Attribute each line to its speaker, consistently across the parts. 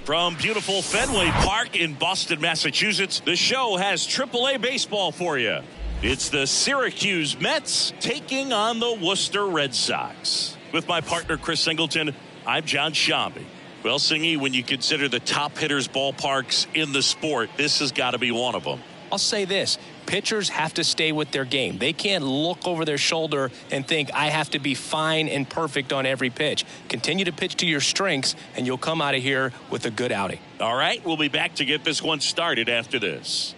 Speaker 1: From beautiful Fenway Park in Boston, Massachusetts, the show has AAA baseball for you. It's the Syracuse Mets taking on the Worcester Red Sox. With my partner, Chris Singleton, I'm John Shambi. Well, Singy, when you consider the top hitters' ballparks in the sport, this has got to be one of them.
Speaker 2: I'll say this. Pitchers have to stay with their game. They can't look over their shoulder and think, I have to be fine and perfect on every pitch. Continue to pitch to your strengths, and you'll come out of here with a good outing.
Speaker 1: All right, we'll be back to get this one started after this.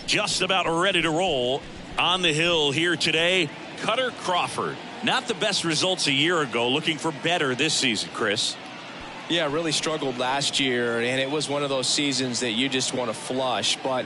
Speaker 1: Just about ready to roll. On the hill here today, Kutter Crawford. Not the best results a year ago, looking for better this season, Chris.
Speaker 2: Yeah, really struggled last year, and it was one of those seasons that you just want to flush. But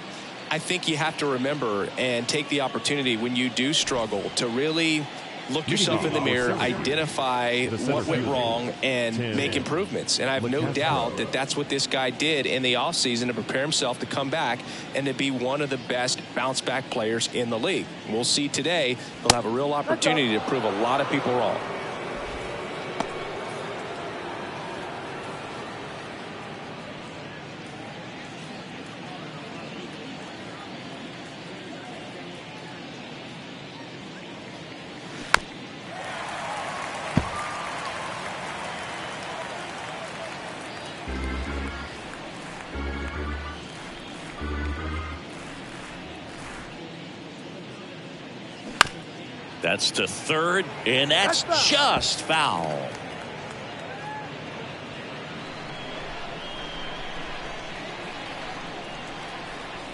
Speaker 2: I think you have to remember and take the opportunity when you do struggle to really look yourself in the mirror, identify what went wrong, and make improvements. And I have no doubt that that's what this guy did in the offseason to prepare himself to come back and to be one of the best bounce-back players in the league. We'll see today. He'll have a real opportunity to prove a lot of people wrong.
Speaker 1: That's to third, and that's just foul.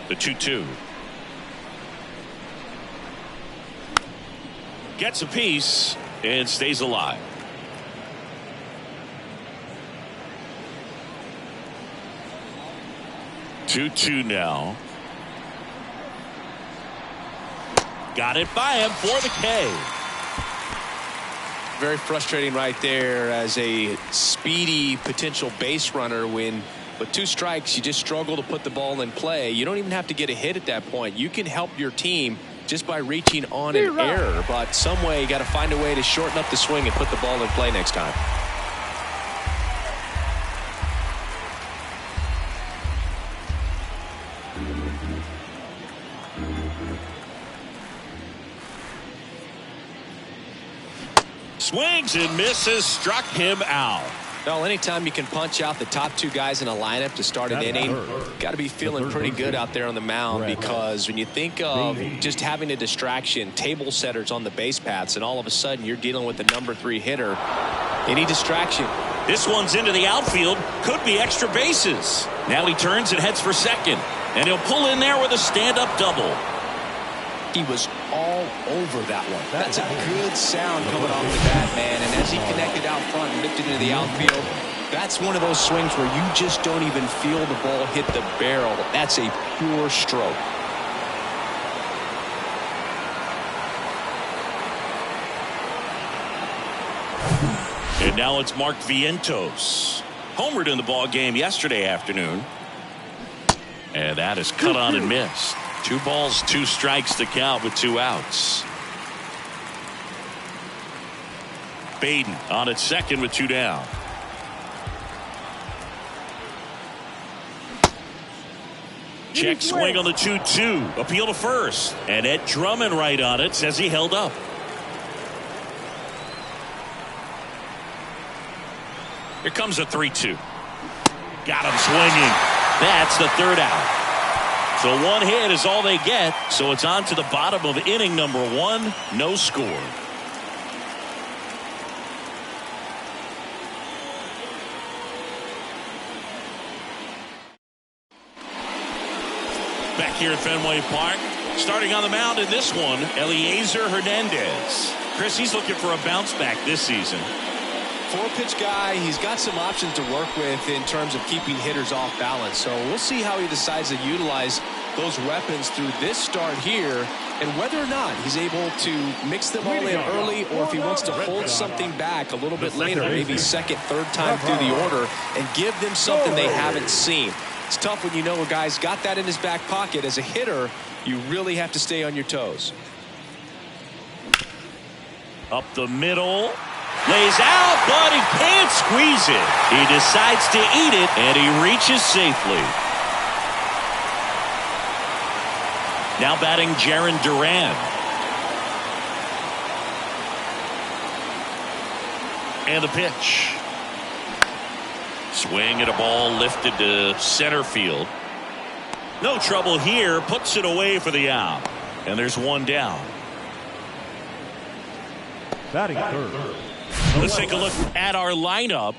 Speaker 1: The 2-2. Gets a piece and stays alive. Two now. Got it by him for the K.
Speaker 2: Very frustrating right there as a speedy potential base runner when with 2 strikes you just struggle to put the ball in play. You don't even have to get a hit at that point. You can help your team just by reaching on an error, but some way you got to find a way to shorten up the swing and put the ball in play next time.
Speaker 1: Swings and misses, struck him out.
Speaker 2: Well, anytime you can punch out the top 2 guys in a lineup to start an inning, got to be feeling pretty good out there on the mound, because when you think of just having a distraction, table setters on the base paths, and all of a sudden you're dealing with the number 3 hitter, any distraction.
Speaker 1: This one's into the outfield, could be extra bases. Now he turns and heads for second, and he'll pull in there with a stand-up double.
Speaker 2: He was all over that one. That's a good sound coming off the bat, man. And as he connected out front and lifted into the outfield, that's one of those swings where you just don't even feel the ball hit the barrel. That's a pure stroke.
Speaker 1: And now it's Mark Vientos. Homered in the ball game yesterday afternoon. And that is cut on and missed. 2 balls, 2 strikes to count with 2 outs. Baden on at second with 2 down. Check swing on the 2-2. Appeal to first. And Ed Drummond right on it, says he held up. Here comes a 3-2. Got him swinging. That's the 3rd out. So 1 hit is all they get. So it's on to the bottom of inning number 1. No score. Back here at Fenway Park. Starting on the mound in this one, Elieser Hernandez. Chris, he's looking for a bounce back this season.
Speaker 2: 4-pitch guy. He's got some options to work with in terms of keeping hitters off balance. So we'll see how he decides to utilize those weapons through this start here, and whether or not he's able to mix them all in early, or if he wants to hold something back a little bit later, maybe second, third time through the order, and give them something they haven't seen. It's tough when you know a guy's got that in his back pocket. As a hitter, you really have to stay on your toes.
Speaker 1: Up the middle. Lays out, but he can't squeeze it. He decides to eat it, and he reaches safely. Now batting Jarren Duran. And the pitch. Swing at a ball lifted to center field. No trouble here. Puts it away for the out. And there's one down.
Speaker 3: Batting third.
Speaker 1: Let's take a look at our lineup.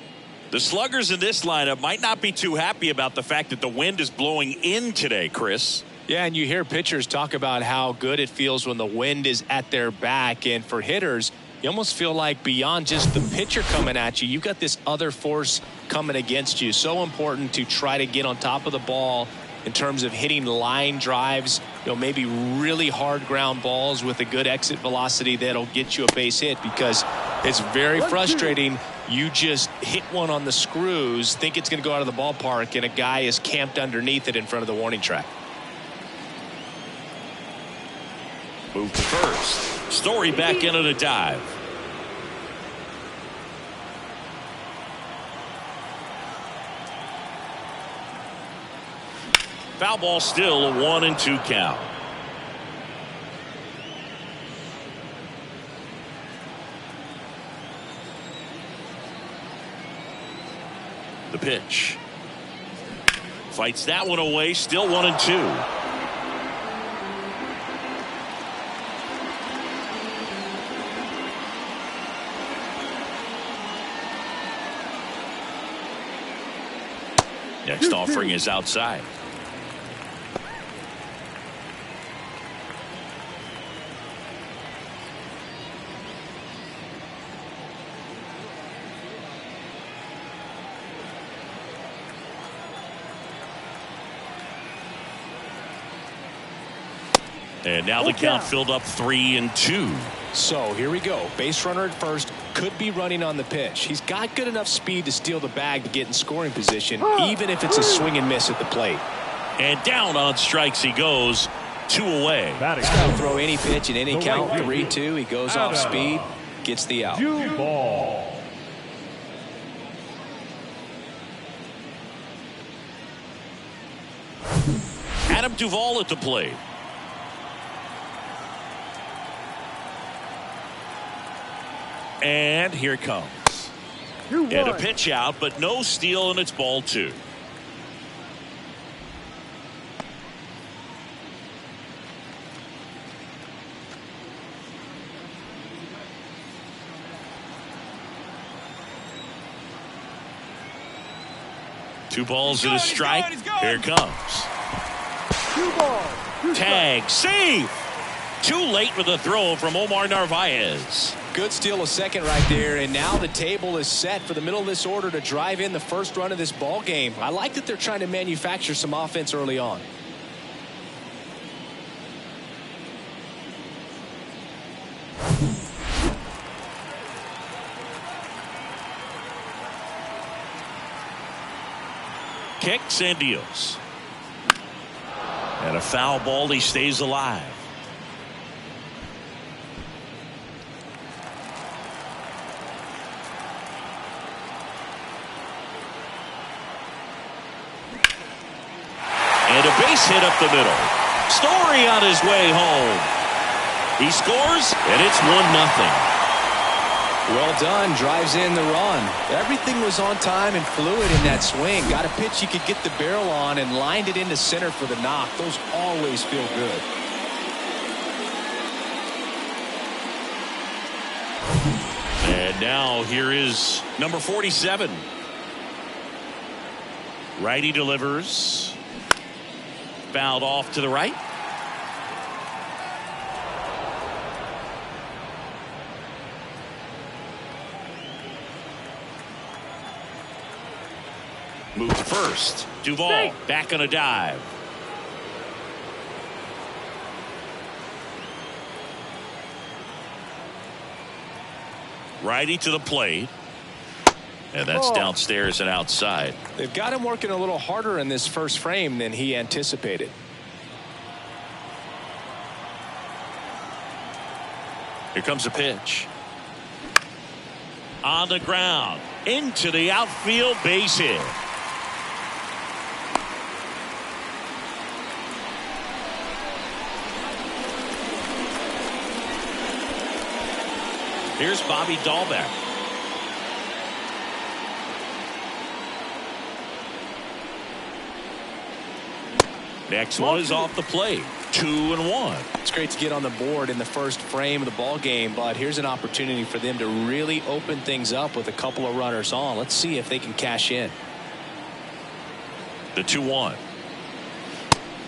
Speaker 1: The sluggers in this lineup might not be too happy about the fact that the wind is blowing in today, Chris.
Speaker 2: Yeah, and you hear pitchers talk about how good it feels when the wind is at their back. And for hitters, you almost feel like beyond just the pitcher coming at you, you've got this other force coming against you. So important to try to get on top of the ball in terms of hitting line drives, maybe really hard ground balls with a good exit velocity that'll get you a base hit, because it's very frustrating. You just hit one on the screws, think it's going to go out of the ballpark, and a guy is camped underneath it in front of the warning track.
Speaker 1: Move to first. Story back in on a dive. Foul ball, still a 1-2 count. The pitch. Fights that one away, still 1-2. Next offering is outside. And now the count filled up 3-2.
Speaker 2: So here we go. Base runner at first, could be running on the pitch. He's got good enough speed to steal the bag to get in scoring position, even if it's a swing and miss at the plate.
Speaker 1: And down on strikes he goes. 2 away.
Speaker 2: He's got to throw any pitch in any count. 3-2. He goes off speed, gets the out.
Speaker 3: Ball.
Speaker 1: Adam Duvall at the plate. And here it comes. And a pitch out, but no steal, and it's ball 2. Two balls and a strike. Here it comes.
Speaker 3: 2 balls.
Speaker 1: Tag, save. Too late with a throw from Omar Narvaez.
Speaker 2: Good steal of second right there, and now the table is set for the middle of this order to drive in the first run of this ball game. I like that they're trying to manufacture some offense early on.
Speaker 1: Kicks and deals. And a foul ball, he stays alive. And a base hit up the middle. Story on his way home. He scores, and it's 1-0.
Speaker 2: Well done. Drives in the run. Everything was on time and fluid in that swing. Got a pitch you could get the barrel on and lined it into center for the knock. Those always feel good.
Speaker 1: And now here is number 47. Righty delivers. Fouled off to the right. Move to first. Duvall back on a dive. Righty to the plate. And that's downstairs and outside.
Speaker 2: They've got him working a little harder in this first frame than he anticipated. Here
Speaker 1: comes a pitch. on the ground into the outfield base hit. Here's Bobby Dahlbeck. Next one is off the plate. 2-1.
Speaker 2: It's great to get on the board in the first frame of the ball game, but here's an opportunity for them to really open things up with a couple of runners on. Let's see if they can cash in.
Speaker 1: The 2-1.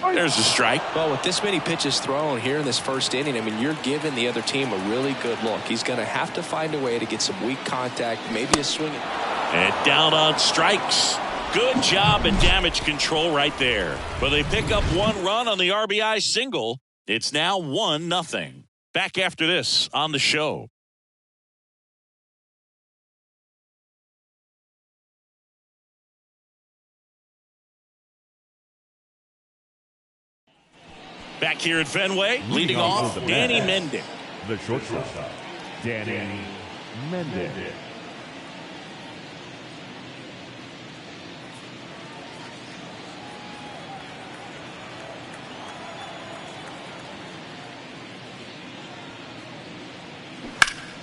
Speaker 1: There's the strike.
Speaker 2: Well, with this many pitches thrown here in this first inning, I mean, you're giving the other team a really good look. He's going to have to find a way to get some weak contact, maybe a swing.
Speaker 1: And down on strikes. Good job in damage control right there. But they pick up one run on the RBI single. It's now 1-0. Back after this on the show. Back here at Fenway, leading off, Danny Mendick.
Speaker 3: The shortstop, Danny Mendick.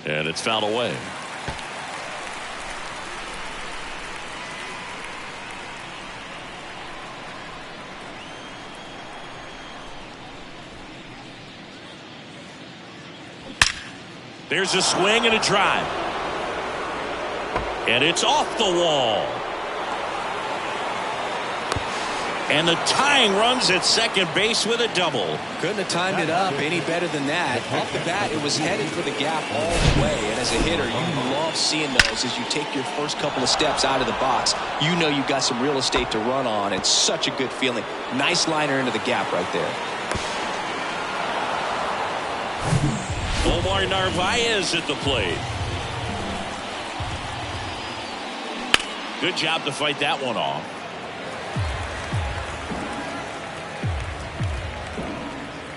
Speaker 1: And it's fouled away. There's a swing and a drive. And it's off the wall. And the tying runs at second base with a double.
Speaker 2: Couldn't have timed it up any better than that. Off the bat, it was headed for the gap all the way. And as a hitter, you love seeing those as you take your first couple of steps out of the box. You know you've got some real estate to run on. It's such a good feeling. Nice liner into the gap right there.
Speaker 1: Omar Narvaez at the plate. Good job to fight that one off.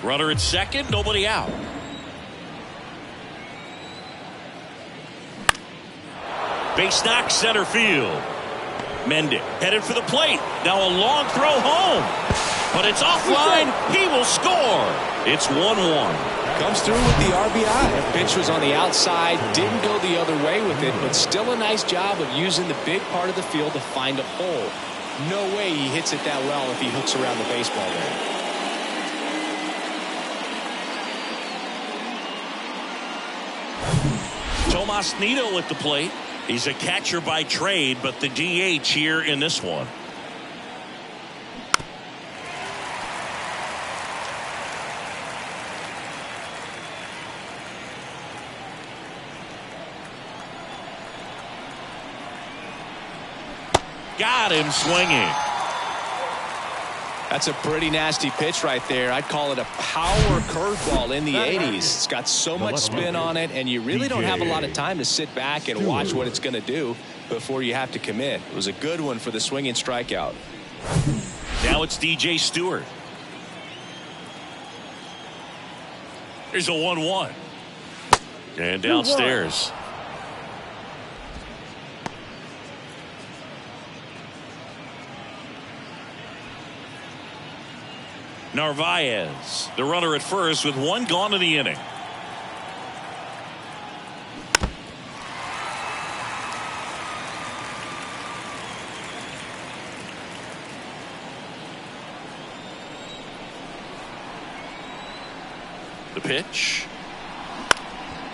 Speaker 1: Runner at second, nobody out. Base knock center field. Mendick headed for the plate. Now a long throw home. But it's offline. He will score. It's 1-1.
Speaker 2: Comes through with the RBI. Pitch was on the outside. Didn't go the other way with it, but still a nice job of using the big part of the field to find a hole. No way he hits it that well if he hooks around the baseball there.
Speaker 1: Tomas Nido at the plate. He's a catcher by trade, but the DH here in this one. Got him swinging.
Speaker 2: That's a pretty nasty pitch right there. I'd call it a power curveball in the 80s. It's got so much spin on it, and you really don't have a lot of time to sit back and watch what it's going to do before you have to commit. It was a good one for the swinging strikeout.
Speaker 1: Now it's DJ Stewart. Here's a 1-1. And downstairs. Narvaez, the runner at first with one gone in the inning. The pitch.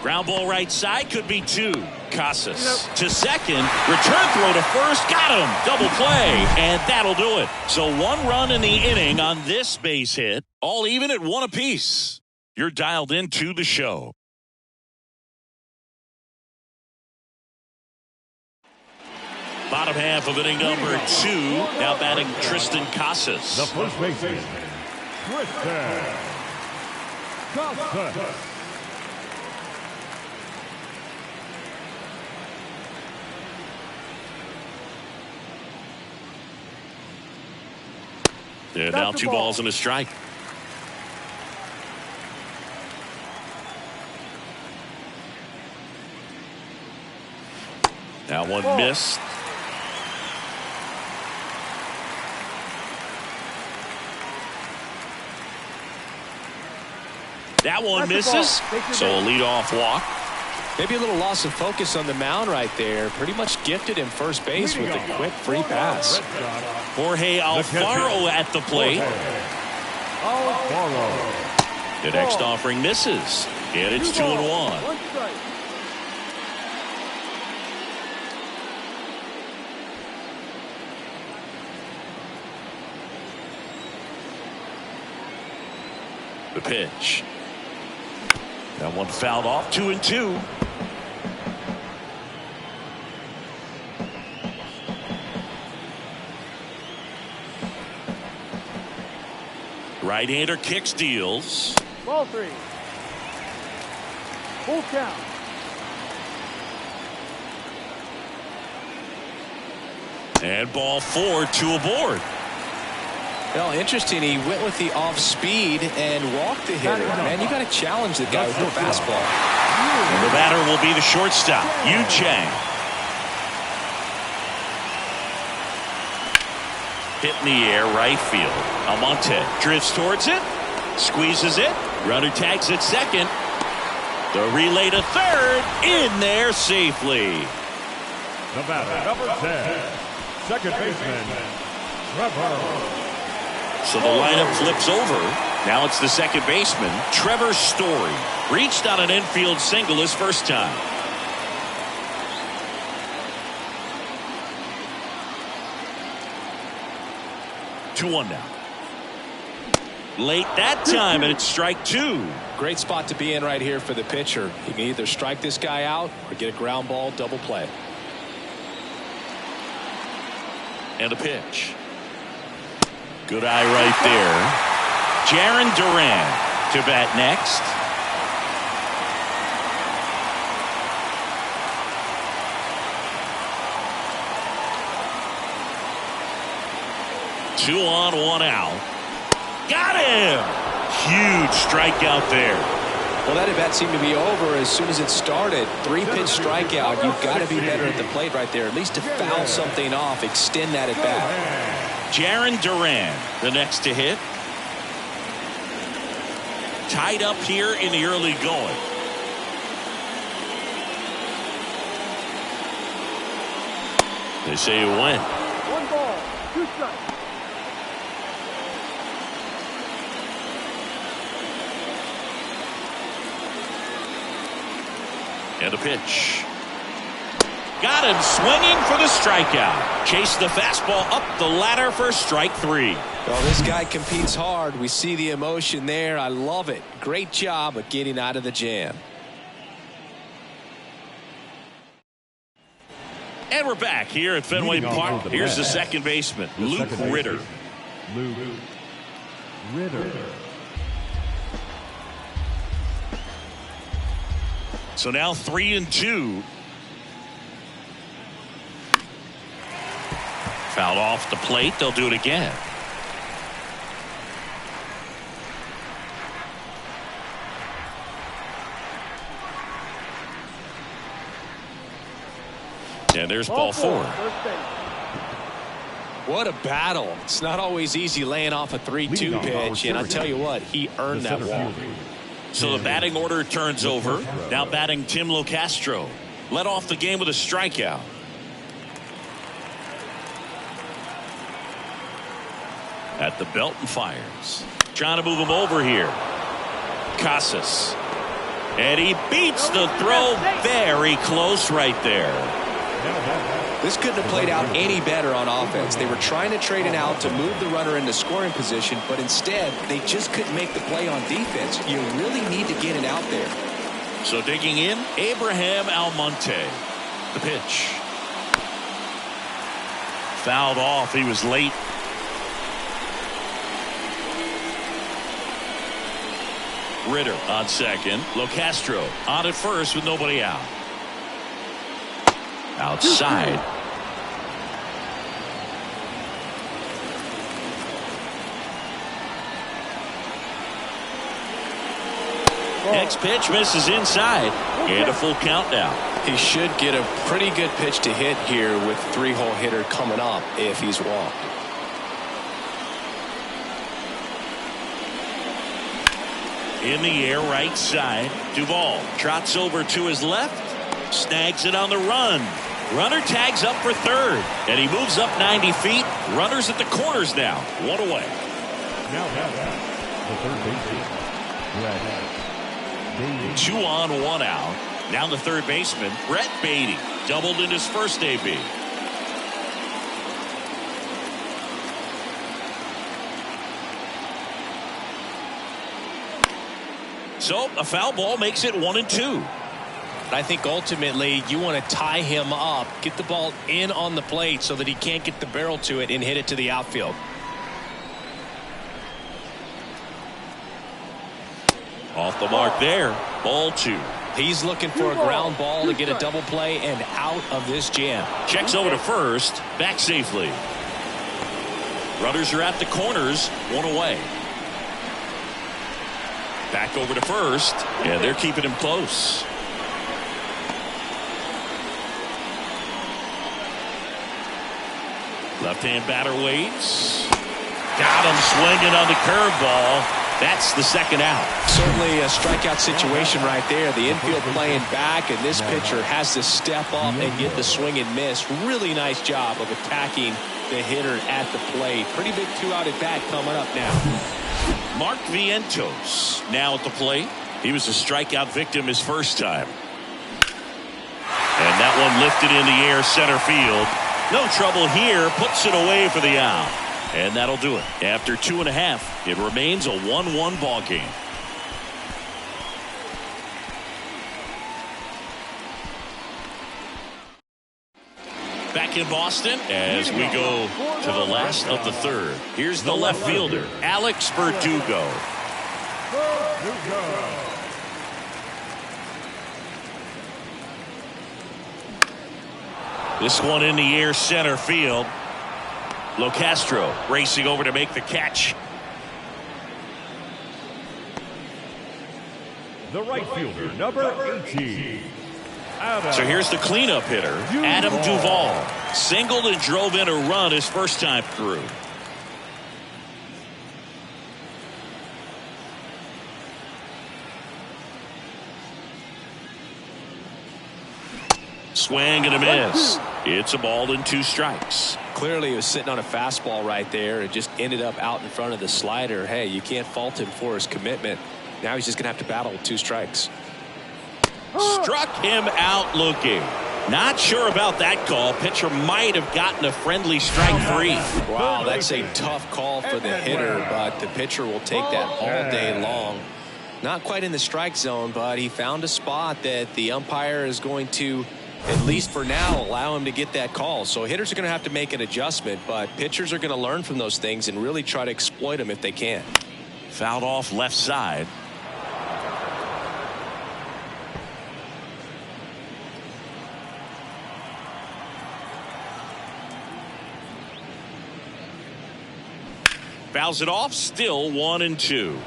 Speaker 1: Ground ball right side, could be two. Casas to second, return throw to first, got him, double play, and that'll do it. So one run in the inning on this base hit, all even at one apiece. You're dialed into the show. Bottom half of inning number 2, now batting Tristan Casas.
Speaker 3: The first baseman, Tristan Casas.
Speaker 1: And now 2 balls and a strike. Now one missed. That one misses. So a leadoff walk.
Speaker 2: Maybe a little loss of focus on the mound right there. Pretty much gifted him first base with a quick free pass.
Speaker 1: Jorge Alfaro at the plate. The next offering misses. And it's 2-1. The pitch. That one fouled off. 2-2. Right-hander kicks, deals.
Speaker 4: Ball 3. Full count.
Speaker 1: And ball 4, 2 aboard.
Speaker 2: Well, interesting. He went with the off speed and walked the hitter. Man, you got to challenge the guy with the fastball.
Speaker 1: And the batter will be the shortstop, Yu Chang. Hit in the air, right field. Almonte drifts towards it, squeezes it. Runner tags at second. The relay to third, in there safely.
Speaker 3: The batter, number 10, second baseman, Trevor.
Speaker 1: So the lineup flips over. Now it's the second baseman, Trevor Story. Reached on an infield single his first time. Two one now. Late that time, and it's strike 2.
Speaker 2: Great spot to be in right here for the pitcher. He can either strike this guy out or get a ground ball double play.
Speaker 1: And a pitch. Good eye right there. Jarren Duran to bat next. Two on, one out. Got him! Huge strikeout there.
Speaker 2: Well, that at bat seemed to be over as soon as it started. 3-pitch strikeout. You've got to be better at the plate right there, at least to foul something off, extend that at bat.
Speaker 1: Jarren Duran, the next to hit. Tied up here in the early going. They say you win.
Speaker 4: 1 ball, 2 strikes.
Speaker 1: And a pitch. Got him swinging for the strikeout. Chase the fastball up the ladder for strike 3.
Speaker 2: Well, this guy competes hard. We see the emotion there. I love it. Great job of getting out of the jam.
Speaker 1: And we're back here at Fenway Park. Here's the second baseman, Luke Ritter.
Speaker 3: Luke Ritter.
Speaker 1: So now 3-2. Foul off the plate. They'll do it again. And there's ball 4.
Speaker 2: What a battle. It's not always easy laying off a 3-2 pitch, and I tell you what, he earned that walk.
Speaker 1: So the batting order turns over. Now batting Tim Locastro. Led off the game with a strikeout. At the belt and fires. Trying to move him over here. Casas. And he beats the throw very close right there.
Speaker 2: This couldn't have played out any better on offense. They were trying to trade it out to move the runner into scoring position, but instead they just couldn't make the play on defense. You really need to get it out there.
Speaker 1: So digging in, Abraham Almonte. The pitch. Fouled off. He was late. Ritter on second. Locastro on at first with nobody out. Outside. Next pitch misses inside. And a full count now.
Speaker 2: He should get a pretty good pitch to hit here with 3-hole hitter coming up if he's walked.
Speaker 1: In the air, right side. Duvall trots over to his left. Snags it on the run. Runner tags up for third. And he moves up 90 feet. Runners at the corners now. One away.
Speaker 3: Now the third baseman, Brett Baty.
Speaker 1: 2 on, 1 out. Now the third baseman, Brett Baty. Doubled in his first AB. So a foul ball makes it 1-2.
Speaker 2: I think ultimately you want to tie him up, get the ball in on the plate so that he can't get the barrel to it and hit it to the outfield.
Speaker 1: Off the mark there. Ball 2.
Speaker 2: He's looking for a ground ball to get a double play and out of this jam.
Speaker 1: Checks over to first. Back safely. Runners are at the corners. 1 away. Back over to first. And they're keeping him close. Left-hand batter waits. Got him swinging on the curveball. That's the second out.
Speaker 2: Certainly a strikeout situation right there. The infield playing back, and this pitcher has to step up and get the swing and miss. Really nice job of attacking the hitter at the plate. Pretty big 2-out at bat coming up now.
Speaker 1: Mark Vientos now at the plate. He was a strikeout victim his first time. And that one lifted in the air center field. No trouble here. Puts it away for the out. And that'll do it. After 2.5, it remains a 1-1 ball game. Back in Boston as we go to the last of the third. Here's the left fielder, Alex Verdugo. This one in the air center field. Locastro racing over to make the catch.
Speaker 3: The right fielder, number 18.
Speaker 1: So here's the cleanup hitter, Adam Duvall. Singled and drove in a run his first time through. Swing and a miss. It's a ball and 2 strikes.
Speaker 2: Clearly he was sitting on a fastball right there and just ended up out in front of the slider. Hey, you can't fault him for his commitment. Now he's just going to have to battle with 2 strikes.
Speaker 1: Struck him out looking. Not sure about that call. Pitcher might have gotten a friendly strike 3.
Speaker 2: Wow, that's a tough call for the hitter, but the pitcher will take that all day long. Not quite in the strike zone, but he found a spot that the umpire is going to, at least for now, allow him to get that call. So hitters are going to have to make an adjustment, but pitchers are going to learn from those things and really try to exploit them if they can.
Speaker 1: Fouled off left side. Fouls it off, still 1-2.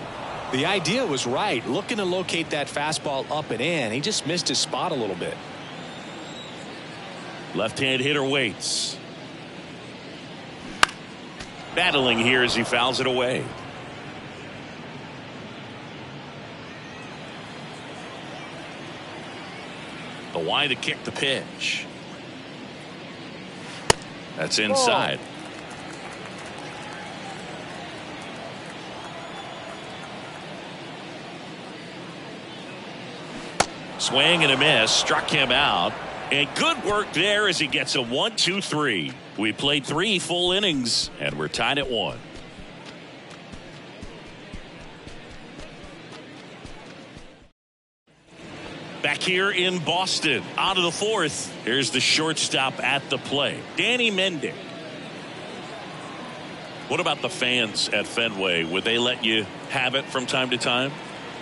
Speaker 2: The idea was right, looking to locate that fastball up and in. He just missed his spot a little bit.
Speaker 1: Left-hand hitter waits. Battling here as he fouls it away. The wide to kick the pitch. That's inside. Swing and a miss. Struck him out. And good work there as he gets a 1-2-3. We played 3 full innings, and we're tied at 1. Back here in Boston, out of the 4th. Here's the shortstop at the plate, Danny Mendick. What about the fans at Fenway? Would they let you have it from time to time?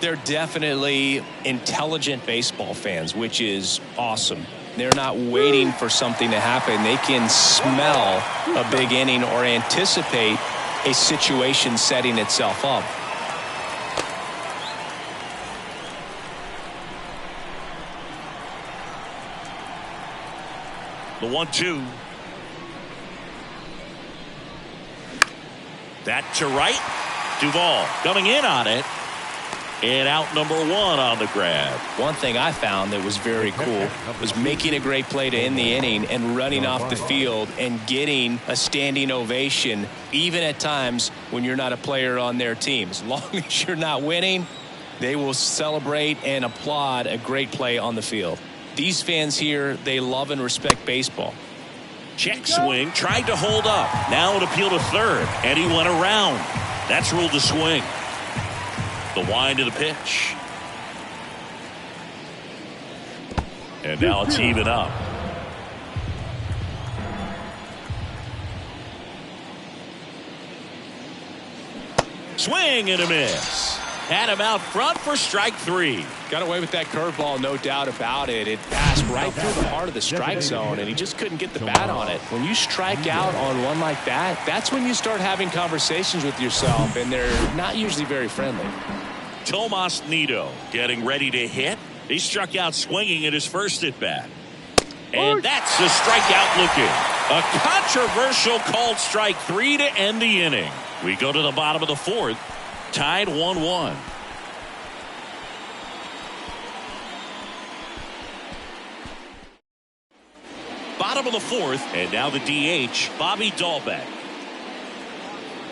Speaker 2: They're definitely intelligent baseball fans, which is awesome. They're not waiting for something to happen. They can smell a big inning or anticipate a situation setting itself up.
Speaker 1: The 1-2. That to right. Duvall coming in on it. And out number 1 on the grab.
Speaker 2: One thing I found that was very cool was making a great play to end the inning and running off the field and getting a standing ovation, even at times when you're not a player on their team. As long as you're not winning, they will celebrate and applaud a great play on the field. These fans here, they love and respect baseball.
Speaker 1: Check swing, tried to hold up. Now an appeal to third, and he went around. That's ruled a swing. The wind of the pitch. And now it's even up. Swing and a miss. Had him out front for strike 3.
Speaker 2: Got away with that curveball, no doubt about it. It passed right through the heart of the strike zone, and he just couldn't get the bat on it. When you strike out on one like that, that's when you start having conversations with yourself, and they're not usually very friendly.
Speaker 1: Tomas Nido getting ready to hit. He struck out swinging at his first at bat. And that's a strikeout looking. A controversial called strike 3 to end the inning. We go to the bottom of the 4th. Tied 1-1. Bottom of the 4th, and now the DH, Bobby Dahlbeck.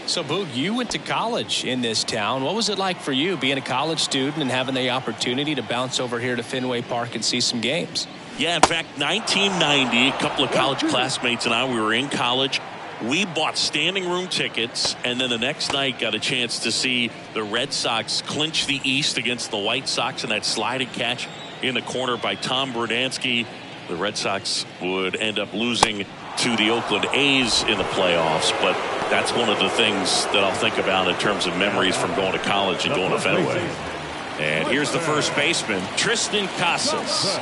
Speaker 2: So, Boog, you went to college in this town. What was it like for you being a college student and having the opportunity to bounce over here to Fenway Park and see some games?
Speaker 1: Yeah, in fact, 1990, a couple of college classmates and I, we were in college. We bought standing room tickets, and then the next night got a chance to see the Red Sox clinch the East against the White Sox in that sliding catch in the corner by Tom Brudansky. The Red Sox would end up losing to the Oakland A's in the playoffs, but that's one of the things that I'll think about in terms of memories from going to college and going to Fenway. And here's the first baseman, Triston Casas.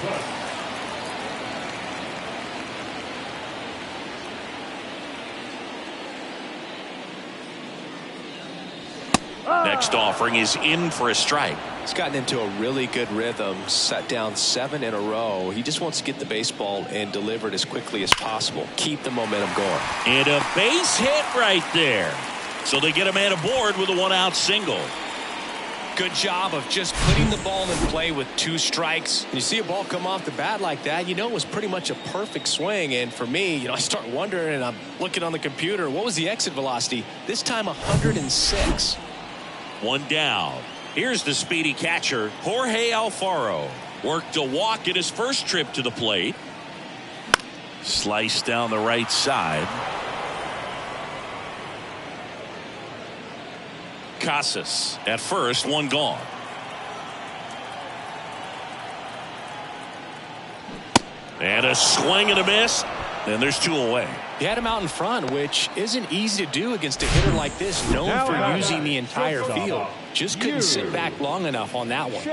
Speaker 1: Next offering is in for a strike.
Speaker 2: He's gotten into a really good rhythm, set down 7 in a row. He just wants to get the baseball and deliver it as quickly as possible. Keep the momentum going.
Speaker 1: And a base hit right there. So they get a man aboard with a 1-out single.
Speaker 2: Good job of just putting the ball in play with 2 strikes. When you see a ball come off the bat like that, you know it was pretty much a perfect swing. And for me, I start wondering, and I'm looking on the computer, what was the exit velocity? This time 106.
Speaker 1: 1 down. Here's the speedy catcher, Jorge Alfaro. Worked a walk at his first trip to the plate. Sliced down the right side. Casas at first, 1 gone. And a swing and a miss. And there's 2 away.
Speaker 2: He had him out in front, which isn't easy to do against a hitter like this, known for using the entire field. Just couldn't sit back long enough on that one.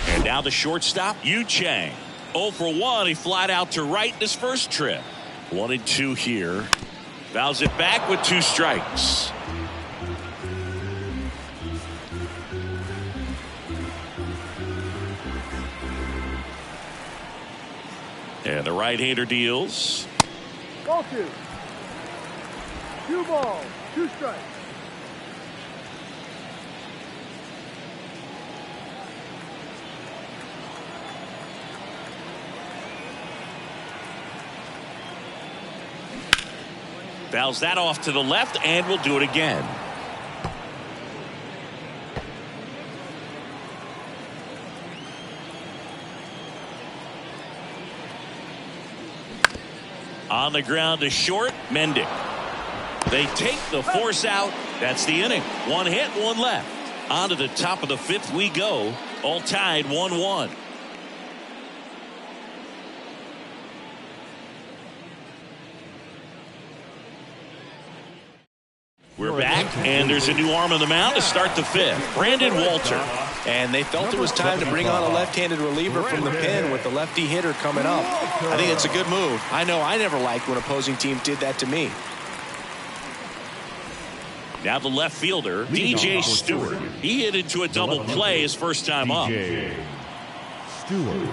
Speaker 1: And now the shortstop, Yu Chang. 0 for 1. He flied out to right in his first trip. 1-2 here. Fouls it back with 2 strikes. And the right-hander deals.
Speaker 4: Ball 2. 2 balls, 2 strikes.
Speaker 1: Fouls that off to the left, and we'll do it again. On the ground to short, Mendick. They take the force out. That's the inning. 1 hit, 1 left. On to the top of the 5th we go. All tied 1-1. We're back, and there's a new arm on the mound to start the 5th. Brandon Walter.
Speaker 2: And they felt it was time to bring on a left-handed reliever from the pen with the lefty hitter coming up. I think it's a good move. I know I never liked when opposing teams did that to me.
Speaker 1: Now the left fielder, DJ Stewart. He hit into a double play his first time up.
Speaker 3: DJ Stewart.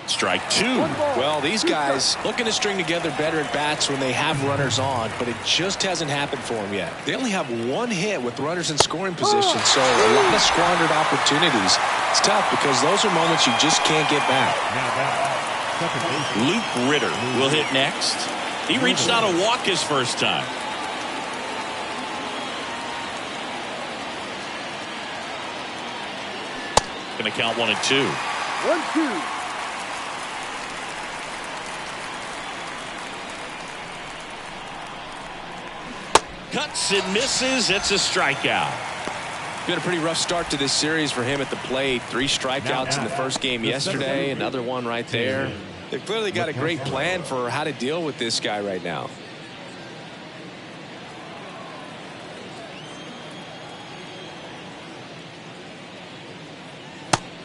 Speaker 1: Strike two.
Speaker 2: Well, these guys looking to string together better at bats when they have runners on, but it just hasn't happened for them yet. They only have one hit with runners in scoring position, so a lot of squandered opportunities. It's tough because those are moments you just can't get back.
Speaker 1: Luke Ritter will hit next. He reached out a walk his first time. Going to count 1-2.
Speaker 4: 1-2.
Speaker 1: Cuts and misses. It's a strikeout.
Speaker 2: Been a pretty rough start to this series for him at the plate. 3 strikeouts in the first game yesterday. Another one right there. They've clearly got a great plan for how to deal with this guy right now.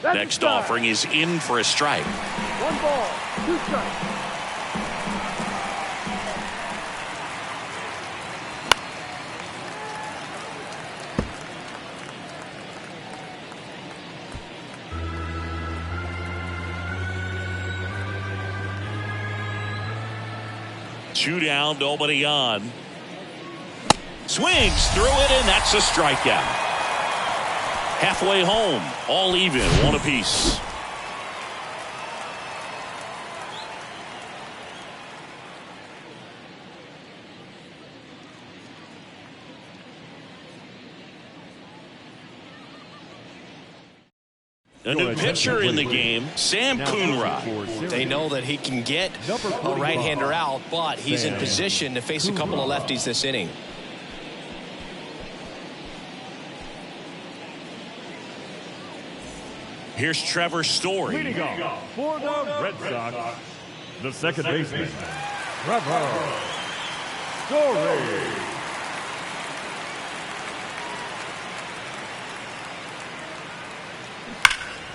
Speaker 1: Next offering is in for a strike.
Speaker 4: 1 ball, 2 strikes.
Speaker 1: Two down, nobody on. Swings through it, and that's a strikeout. Halfway home, all even, 1 apiece. A new pitcher in the game, Sam Coonrod.
Speaker 2: They know that he can get a right-hander out, but he's in position to face a couple of lefties this inning.
Speaker 1: Here's Trevor Story.
Speaker 3: Leading off for the Red Sox, the second baseman, Trevor Story.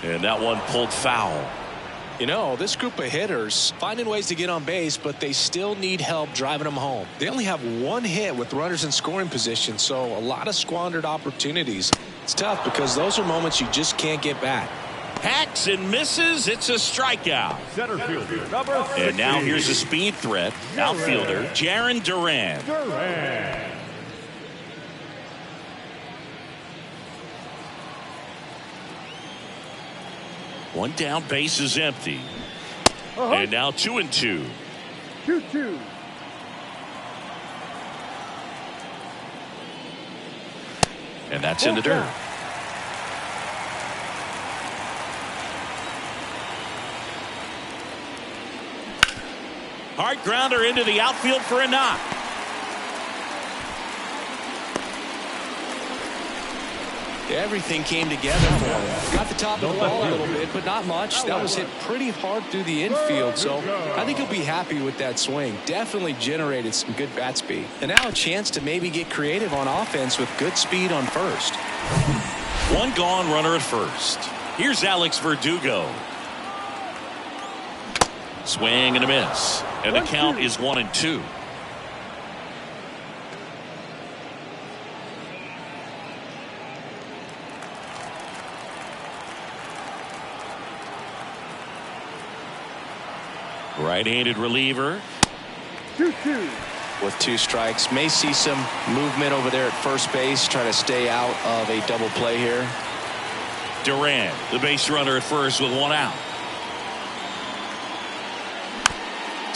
Speaker 1: And that one pulled foul.
Speaker 2: You know, this group of hitters finding ways to get on base, but they still need help driving them home. They only have 1 hit with runners in scoring position, so a lot of squandered opportunities. It's tough because those are moments you just can't get back.
Speaker 1: Hacks and misses. It's a strikeout.
Speaker 3: Center fielder, number 60.
Speaker 1: And now here's a speed threat. Outfielder, Jarren Duran.
Speaker 3: Duran.
Speaker 1: One down, base is empty. And now 2-2.
Speaker 4: 2-2.
Speaker 1: And that's in the dirt. Hard grounder into the outfield for a knock.
Speaker 2: Everything came together for him. Got the top of the ball a little bit, but not much. That was hit pretty hard through the infield, so I think he'll be happy with that swing. Definitely generated some good bat speed. And now a chance to maybe get creative on offense with good speed on first.
Speaker 1: One gone, runner at first. Here's Alex Verdugo. Swing and a miss. And the count is 1-2. Right-handed reliever.
Speaker 4: 2-2.
Speaker 2: With 2 strikes, may see some movement over there at first base, trying to stay out of a double play here.
Speaker 1: Duran, the base runner at first with 1 out.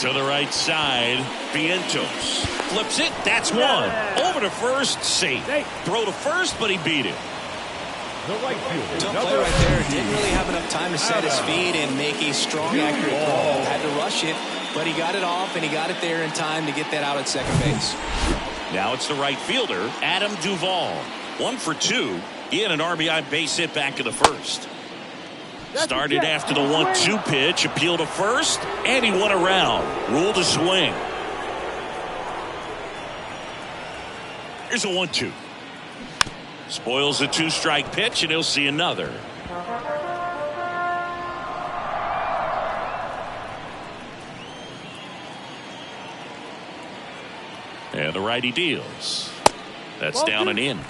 Speaker 1: To the right side, Vientos flips it. That's 1. Over to first, safe. Throw to first, but he beat it.
Speaker 3: The right fielder,
Speaker 2: Tough play right there. Didn't really have enough time to set his feet and make a strong, accurate throw. Had to rush it, but he got it off, and he got it there in time to get that out at second base.
Speaker 1: Now it's the right fielder, Adam Duvall. 1 for 2. He had an RBI base hit back in the first. Started after the 1-2 pitch, appeal to first, and he went around. Ruled a swing. Here's a 1-2. Spoils the 2-strike pitch, and he'll see another. the righty deals. That's down and in.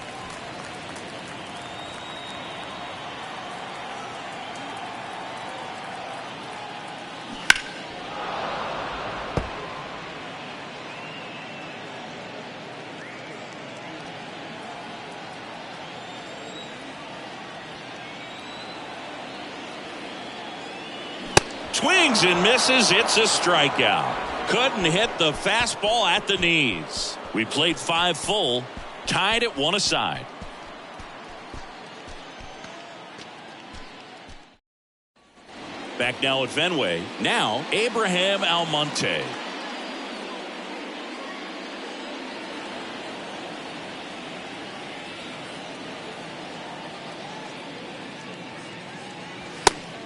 Speaker 1: Swings and misses. It's a strikeout. Couldn't hit the fastball at the knees. We played 5 full, tied at 1 aside. Back now at Fenway. Now Abraham Almonte.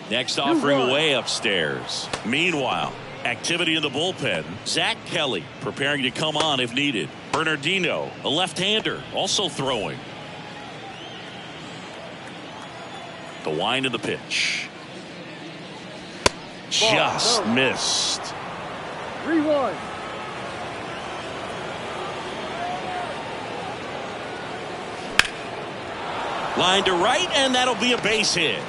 Speaker 1: Next offering away upstairs. Meanwhile, activity in the bullpen. Zach Kelly preparing to come on if needed. Bernardino, a left-hander, also throwing. The wind of the pitch. Just missed.
Speaker 4: 3-1.
Speaker 1: Line to right, and that'll be a base hit.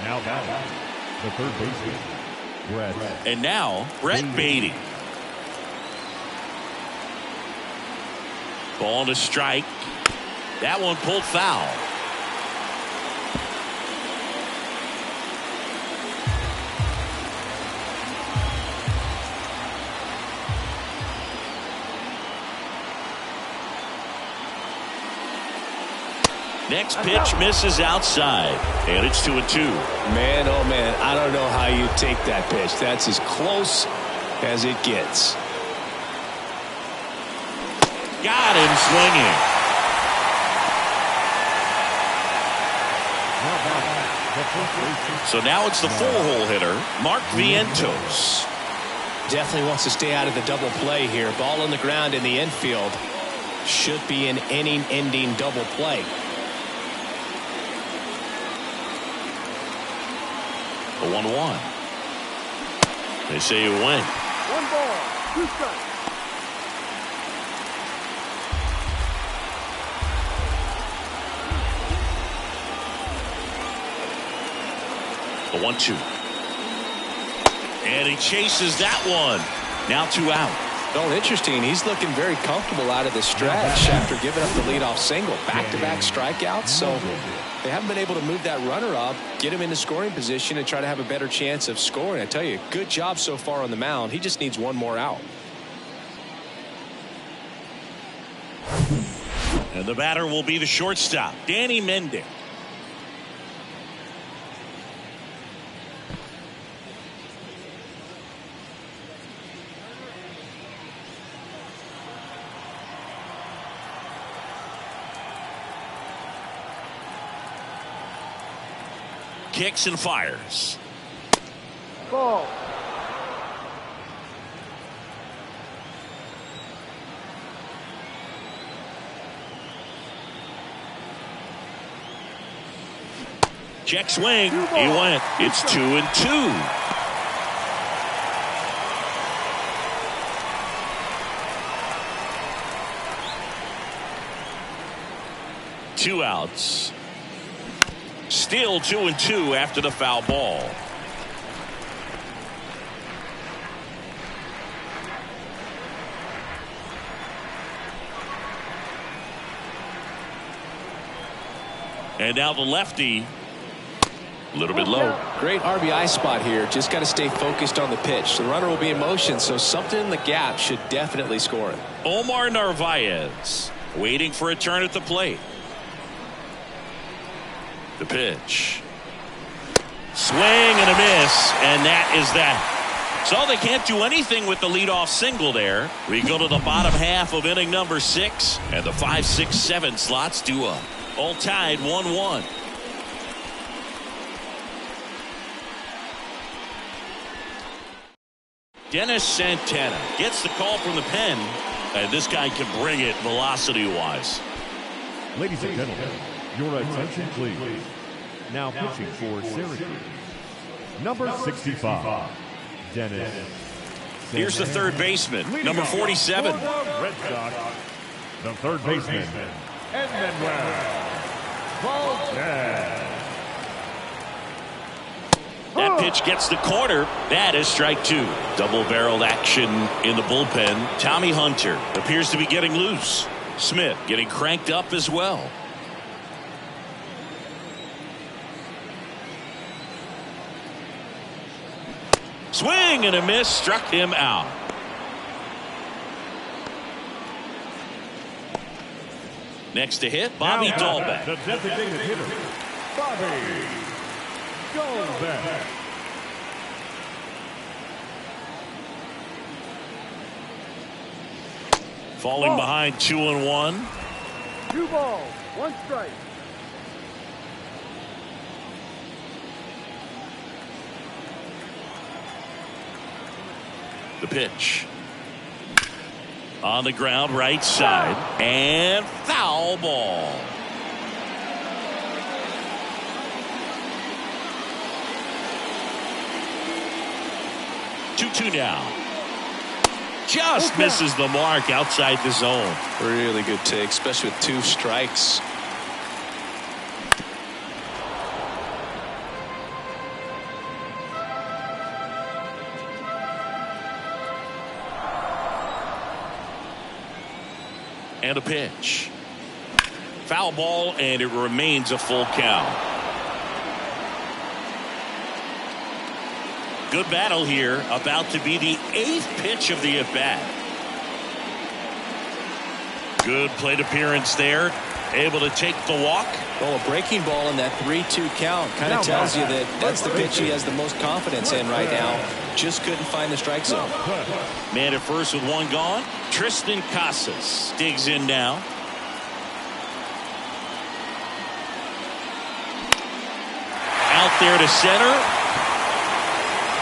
Speaker 3: Now batting, the third baseman, Brett.
Speaker 1: And now, Brett Baty. Ball to strike. That one pulled foul. Next pitch misses outside, and it's 2-2.
Speaker 2: Man, oh man, I don't know how you take that pitch. That's as close as it gets.
Speaker 1: Got him swinging. So now it's the 4-hole hitter, Mark Vientos.
Speaker 2: Definitely wants to stay out of the double play here. Ball on the ground in the infield. Should be an inning-ending double play.
Speaker 1: The 1-1. They say you win.
Speaker 4: 1 ball, 2 strikes.
Speaker 1: The 1-2. And he chases that one. Now 2 out.
Speaker 2: Oh, interesting. He's looking very comfortable out of the stretch after giving up the leadoff single. Back-to-back strikeouts. So they haven't been able to move that runner up, get him into scoring position, and try to have a better chance of scoring. I tell you, good job so far on the mound. He just needs 1 more out.
Speaker 1: And the batter will be the shortstop, Danny Mendick. Kicks and fires.
Speaker 4: Ball.
Speaker 1: Check swing. He went. It's 2-2. Two outs. Still 2-2 after the foul ball. And now the lefty, a little bit low.
Speaker 2: Great RBI spot here. Just got to stay focused on the pitch. The runner will be in motion, so something in the gap should definitely score it.
Speaker 1: Omar Narvaez waiting for a turn at the plate. The pitch. Swing and a miss, and that is that. So they can't do anything with the leadoff single there. We go to the bottom half of inning number 6, and the 5, 6, 7 slots due up. All tied 1-1. Dennis Santana gets the call from the pen, and this guy can bring it velocity-wise.
Speaker 3: Ladies and gentlemen, your attention please. Now pitching for Syracuse, number 65, Dennis.
Speaker 1: Here's the third baseman, number 47.
Speaker 3: For the Red Sox, the third baseman, Edmanuel Valdez.
Speaker 1: That pitch gets the corner. That is strike two. Double-barreled action in the bullpen. Tommy Hunter appears to be getting loose. Smith getting cranked up as well. Swing and a miss, struck him out. Next to hit, Bobby Dalbec.
Speaker 3: The designated hitter, Bobby Dalbec.
Speaker 1: Falling behind 2-1.
Speaker 4: 2 balls, 1 strike.
Speaker 1: The pitch. On the ground, right side. And foul ball. Two now. Just misses the mark outside the zone.
Speaker 2: Really good take, especially with 2 strikes.
Speaker 1: And a pitch. Foul ball, and it remains a full count. Good battle here. About to be the 8th pitch of the at-bat. Good plate appearance there. Able to take the walk.
Speaker 2: Well, a breaking ball in that 3-2 count kind of tells you that that's the pitch he has the most confidence in right now. Just couldn't find the strike zone.
Speaker 1: Man at first with 1 gone. Tristan Casas digs in now. Out there to center.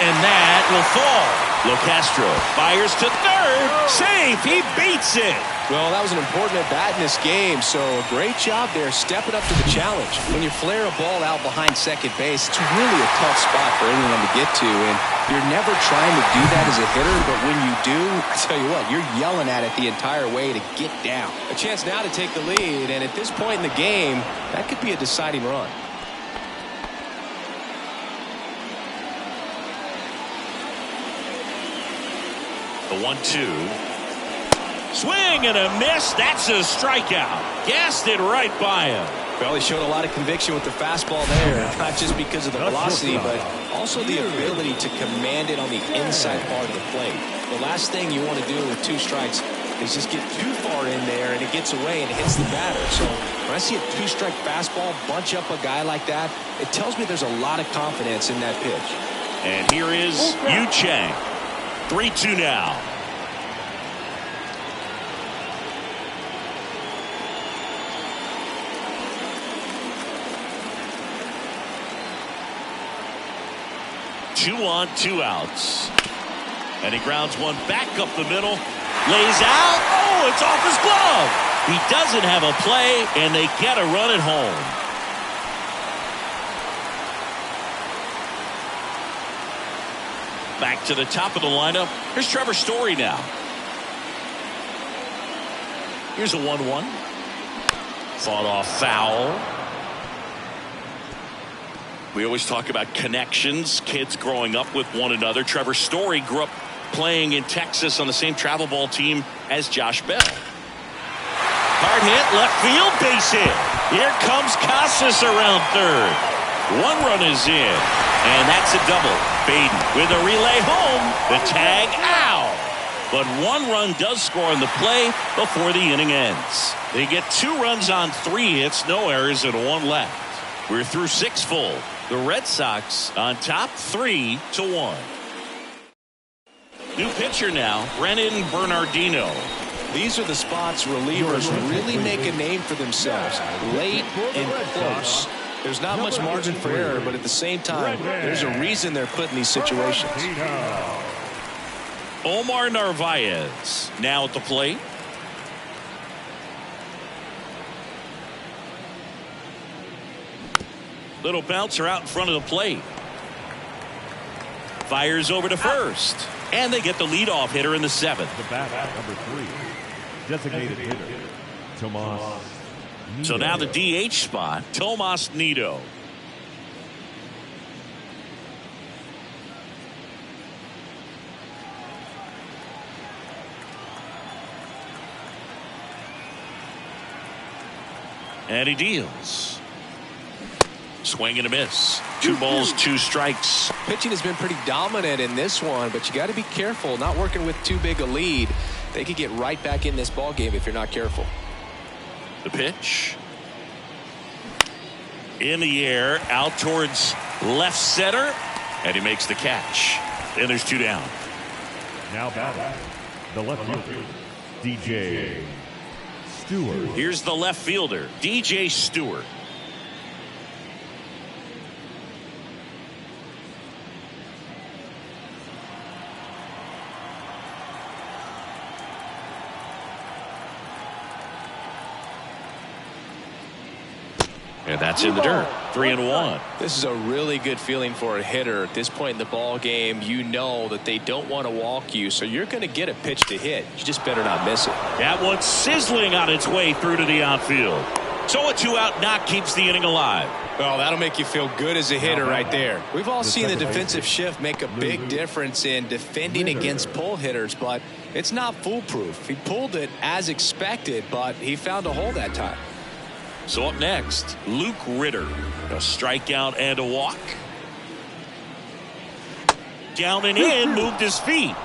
Speaker 1: And that will fall. LoCastro fires to third. Safe. He beats it.
Speaker 2: Well, that was an important at-bat in this game, so a great job there stepping up to the challenge. When you flare a ball out behind second base, it's really a tough spot for anyone to get to, and you're never trying to do that as a hitter, but when you do, I tell you what, you're yelling at it the entire way to get down. A chance now to take the lead, and at this point in the game, that could be a deciding run.
Speaker 1: The 1-2. Swing and a miss. That's a strikeout. Gassed it right by him.
Speaker 2: Well, he showed a lot of conviction with the fastball there, not just because of the velocity, but also the ability to command it on the inside part of the plate. The last thing you want to do with 2 strikes is just get too far in there and it gets away and it hits the batter. So when I see a 2-strike fastball bunch up a guy like that, it tells me there's a lot of confidence in that pitch.
Speaker 1: And here is Yu Chang. 3-2 now. Two on, 2 outs. And he grounds one back up the middle. Lays out. Oh, it's off his glove. He doesn't have a play, and they get a run at home. Back to the top of the lineup. Here's Trevor Story now. Here's a 1-1. Fought off foul. We always talk about connections, kids growing up with one another. Trevor Story grew up playing in Texas on the same travel ball team as Josh Bell. Hard hit, left field, base hit. Here comes Casas around third. 1 run is in, and that's a double. Baden with a relay home. The tag out. But 1 run does score on the play before the inning ends. They get 2 runs on 3 hits, no errors, and 1 left. We're through 6 full. The Red Sox on top 3-1. New pitcher now, Brennan Bernardino.
Speaker 2: These are the spots relievers really make a name for themselves. Late and close. There's not much margin for error, but at the same time, there's a reason they're put in these situations.
Speaker 1: Omar Narvaez now at the plate. Little bouncer out in front of the plate. Fires over to first. And they get the leadoff hitter in the 7th.
Speaker 3: The bat, number 3. Designated hitter, Tomas Nido.
Speaker 1: So now the DH spot, Tomas Nido. And he deals. Swing and a miss. 2 balls, 2 strikes.
Speaker 2: Pitching has been pretty dominant in this one, but you got to be careful. Not working with too big a lead. They could get right back in this ball game if you're not careful.
Speaker 1: The pitch. In the air, out towards left center, and he makes the catch. And there's 2 down.
Speaker 3: Now batting, the left fielder, DJ Stewart.
Speaker 1: Here's the left fielder, DJ Stewart. And that's in the dirt. 3-1.
Speaker 2: This is a really good feeling for a hitter. At this point in the ball game, you know that they don't want to walk you, so you're going to get a pitch to hit. You just better not miss it.
Speaker 1: That one's sizzling on its way through to the outfield. So a 2-out knock keeps the inning alive.
Speaker 2: Well, that'll make you feel good as a hitter right there. We've all seen the defensive shift make a big difference in defending against pull hitters, but it's not foolproof. He pulled it as expected, but he found a hole that time.
Speaker 1: So up next, Luke Ritter. A strikeout and a walk. Down and in, moved his feet.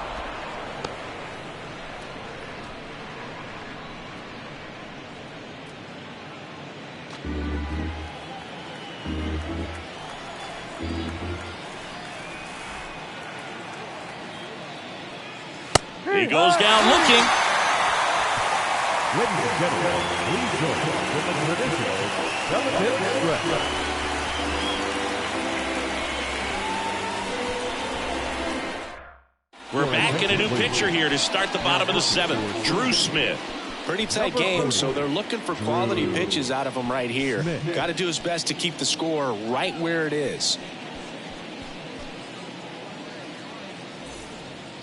Speaker 1: He goes down looking.
Speaker 3: Ladies and gentlemen, please join us with the traditional 7-hit stretch.
Speaker 1: We're back in a new pitcher here to start the bottom of the 7th. Drew Smith.
Speaker 2: Pretty tight game, so they're looking for quality pitches out of him right here. Got to do his best to keep the score right where it is.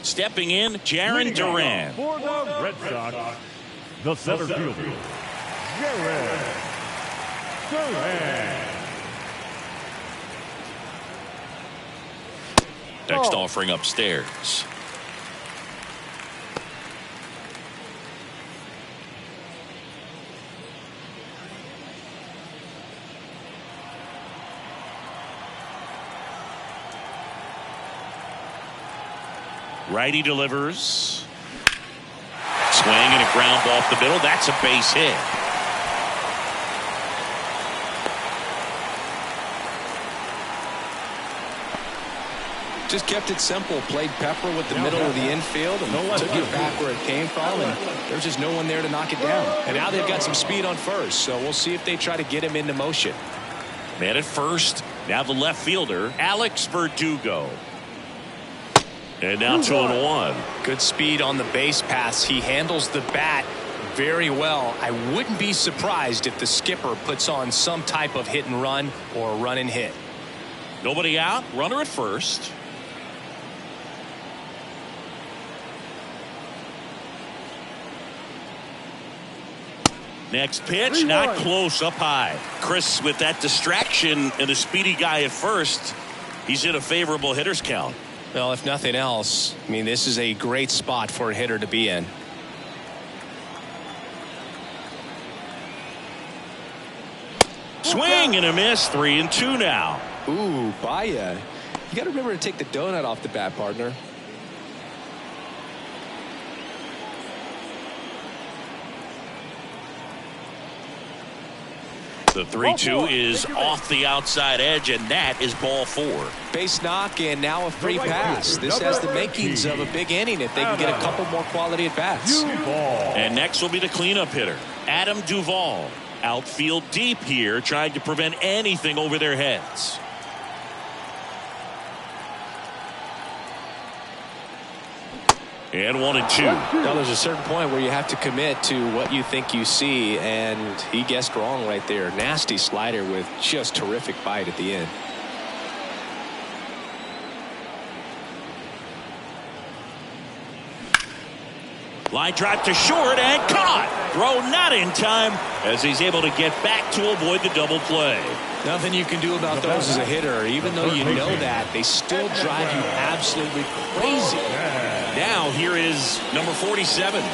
Speaker 1: Stepping in, Jarren Duran.
Speaker 3: For the Red Sox, the center fielder, Jarren Duran.
Speaker 1: Next offering upstairs. Righty delivers. Swing and a ground ball off the middle. That's a base hit.
Speaker 2: Just kept it simple. Played pepper with the middle of the infield and took it back where it came from. And there's just no one there to knock it down. And now they've got some speed on first. So we'll see if they try to get him into motion.
Speaker 1: Man at first. Now the left fielder, Alex Verdugo. And now 2-1.
Speaker 2: Good speed on the base pass. He handles the bat very well. I wouldn't be surprised if the skipper puts on some type of hit and run or run and hit.
Speaker 1: Nobody out. Runner at first. Next pitch, not close, up high. Chris with that distraction and a speedy guy at first. He's in a favorable hitter's count.
Speaker 2: Well, if nothing else, I mean, this is a great spot for a hitter to be in.
Speaker 1: Swing and a miss. 3-2 now.
Speaker 2: Ooh, Baya. You got to remember to take the donut off the bat, partner.
Speaker 1: The 3-2 is off the outside edge, and that is ball 4.
Speaker 2: Base knock and now a free pass. This has the makings of a big inning if they can get a couple more quality at bats.
Speaker 1: And next will be the cleanup hitter, Adam Duvall. Outfield deep here, trying to prevent anything over their heads. And 1-2.
Speaker 2: Now there's a certain point where you have to commit to what you think you see, and he guessed wrong right there. Nasty slider with just terrific bite at the end.
Speaker 1: Line drive to short and caught. Throw not in time as he's able to get back to avoid the double play.
Speaker 2: Nothing you can do about those as a hitter. Even though you know that, they still drive you absolutely crazy.
Speaker 1: Now here is number 47.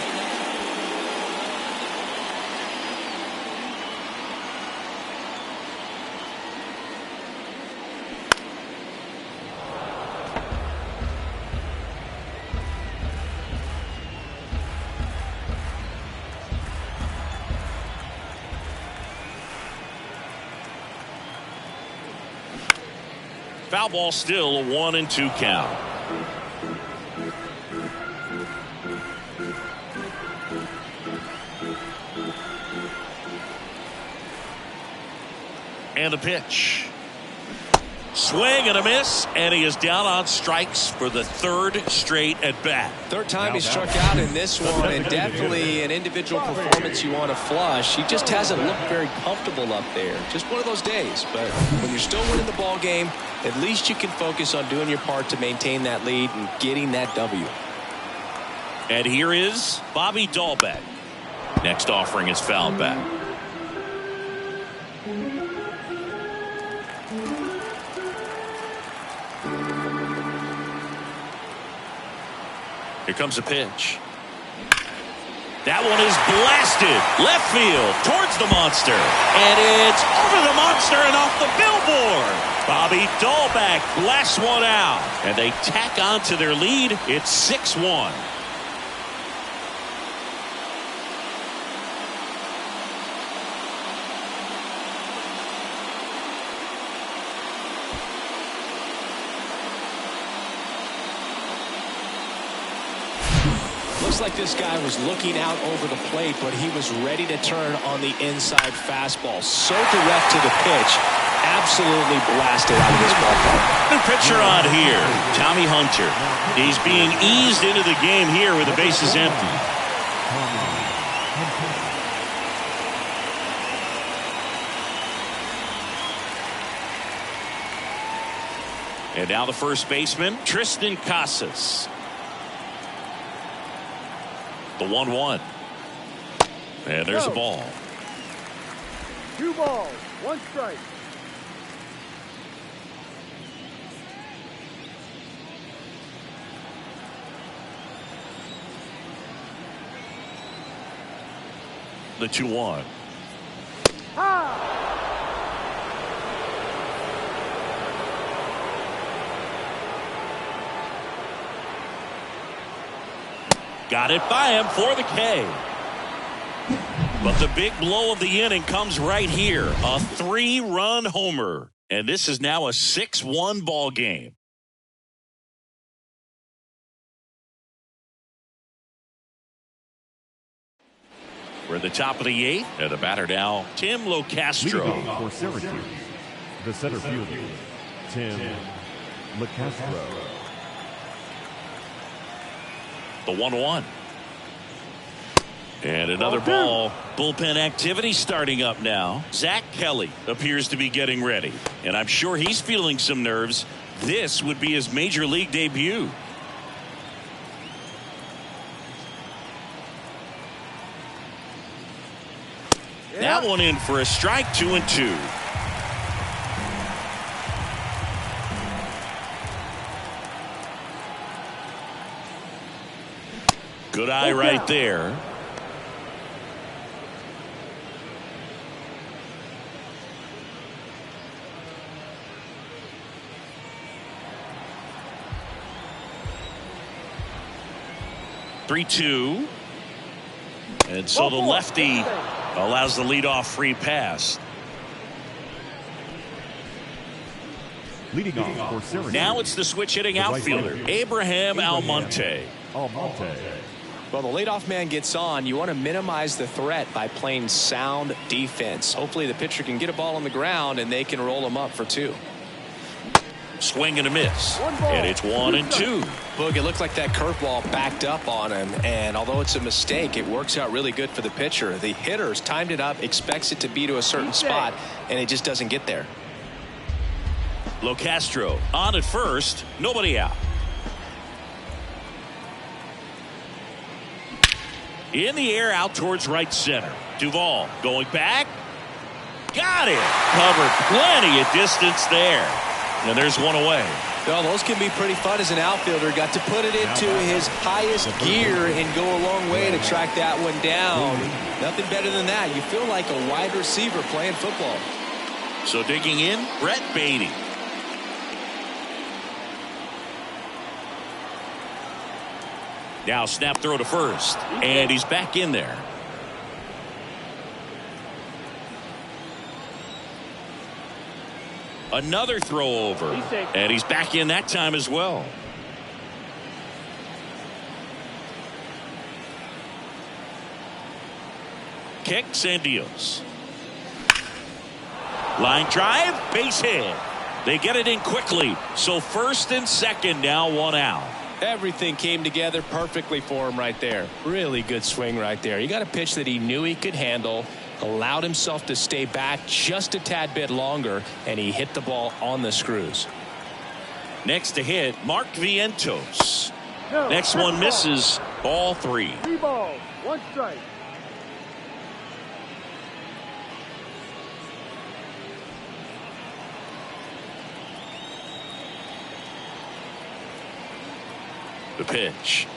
Speaker 1: Foul ball, still a 1-2 count. And a pitch. Swing and a miss, and he is down on strikes for the third straight at bat.
Speaker 2: Third time he struck out in this one, and definitely an individual performance you want to flush. He just hasn't looked very comfortable up there. Just one of those days. But when you're still winning the ball game, at least you can focus on doing your part to maintain that lead and getting that W.
Speaker 1: And here is Bobby Dalbec. Next offering is fouled back. Here comes a pitch. That one is blasted left field towards the monster. And it's over the monster and off the billboard. Bobby Dalbec blasts one out. And they tack on to their lead. It's 6-1.
Speaker 2: Looks like this guy was looking out over the plate, but he was ready to turn on the inside fastball. So direct to the pitch. Absolutely blasted out of this ballpark.
Speaker 1: The pitcher on here, Tommy Hunter. He's being eased into the game here with the bases empty. And now the first baseman, Triston Casas. The 1-1. And there's a ball.
Speaker 4: 2 balls, 1 strike.
Speaker 1: The 2-1. Got it by him for the K. But the big blow of the inning comes right here. A 3-run homer. And this is now a 6-1 ball game. We're at the top of the 8th. And the batter now, Tim Locastro.
Speaker 3: Leading for Syracuse, the center fielder, Tim Locastro.
Speaker 1: The 1-1. And another ball. Bullpen activity starting up now. Zach Kelly appears to be getting ready. And I'm sure he's feeling some nerves. This would be his major league debut. That one in for a strike, 2-2. Good eye right there. (3-2). And so the lefty allows the leadoff free pass.
Speaker 3: Leading off for Syracuse.
Speaker 1: Now it's the switch hitting outfielder, Abraham Almonte.
Speaker 2: Well, the leadoff man gets on. You want to minimize the threat by playing sound defense. Hopefully the pitcher can get a ball on the ground and they can roll him up for 2.
Speaker 1: Swing and a miss. And it's 1-2.
Speaker 2: Boog, it looked like that curveball backed up on him, and although it's a mistake, it works out really good for the pitcher. The hitter's timed it up, expects it to be to a certain spot, and it just doesn't get there.
Speaker 1: Locastro on at first, nobody out. In the air out towards right center. Duvall going back. Got it. Covered plenty of distance there. And there's one away.
Speaker 2: Well, those can be pretty fun as an outfielder. Got to put it into his highest gear and go a long way to track that one down. Nothing better than that. You feel like a wide receiver playing football.
Speaker 1: So digging in, Brett Beatty. Now snap throw to first. And he's back in there. Another throw over. And he's back in that time as well. Kicks and deals. Line drive, base hit. They get it in quickly. So first and second, now one out.
Speaker 2: Everything came together perfectly for him right there. Really good swing right there. He got a pitch that he knew he could handle, allowed himself to stay back just a tad bit longer, and he hit the ball on the screws.
Speaker 1: Next to hit, Mark Vientos. Next one misses. Ball 3.
Speaker 4: 3 balls, 1 strike.
Speaker 1: The pitch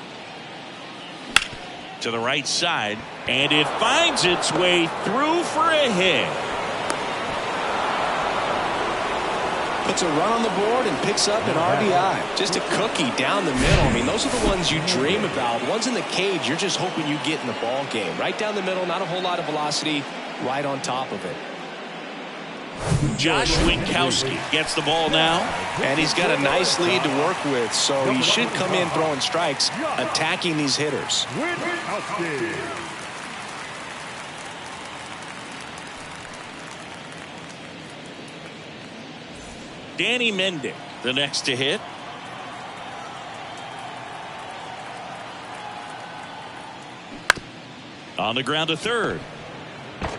Speaker 1: to the right side, and it finds its way through for a hit.
Speaker 2: Puts a run on the board and picks up an RBI. Just a cookie down the middle. I mean, those are the ones you dream about. Ones in the cage, you're just hoping you get in the ball game. Right down the middle, not a whole lot of velocity, right on top of it.
Speaker 1: Josh Winkowski gets the ball now.
Speaker 2: And he's got a nice lead to work with, so he should come in throwing strikes, attacking these hitters.
Speaker 1: Danny Mendick, the next to hit. On the ground to third.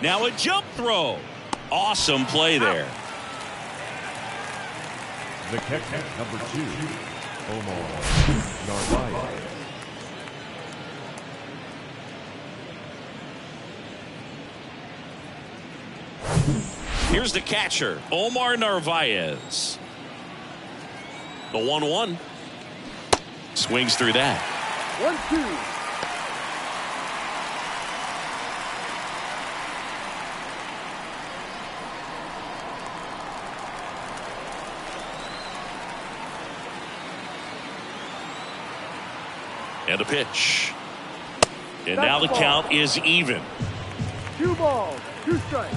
Speaker 1: Now a jump throw. Awesome play there.
Speaker 3: The catcher, number 2, Omar Narvaez.
Speaker 1: Here's the catcher, Omar Narvaez. The 1-1. Swings through that.
Speaker 4: 1-2.
Speaker 1: And a pitch. And now the count is even.
Speaker 4: 2 balls, 2 strikes.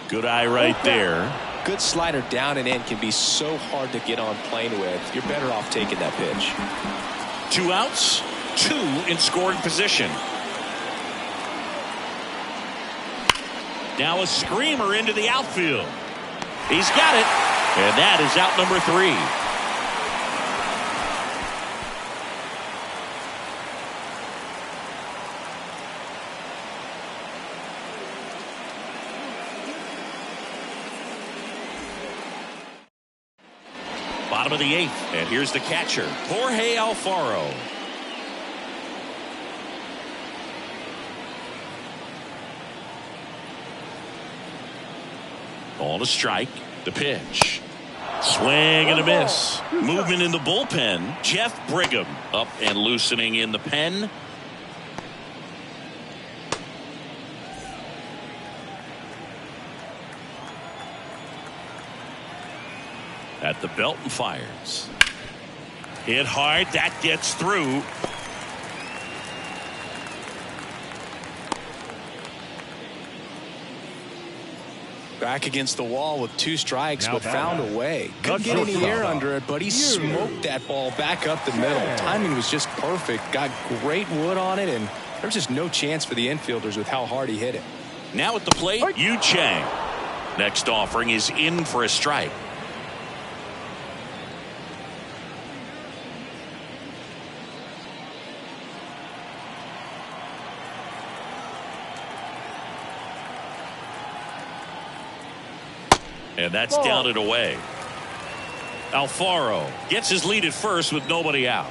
Speaker 1: Good eye right there.
Speaker 2: Good slider down and in can be so hard to get on plane with. You're better off taking that pitch.
Speaker 1: 2 outs, 2 in scoring position. Now a screamer into the outfield. He's got it. And that is out number 3. Bottom of the 8th, and here's the catcher, Jorge Alfaro. Ball to strike. The pitch. Swing and a miss. Movement in the bullpen. Jeff Brigham up and loosening in the pen. At the belt and fires. Hit hard. That gets through.
Speaker 2: Back against the wall with 2 strikes, but found a way. Couldn't get any air under it, but he smoked that ball back up the middle. Timing was just perfect. Got great wood on it, and there was just no chance for the infielders with how hard he hit it.
Speaker 1: Now at the plate, Yu Chang. Next offering is in for a strike. And that's down and away. Alfaro gets his lead at first with nobody out.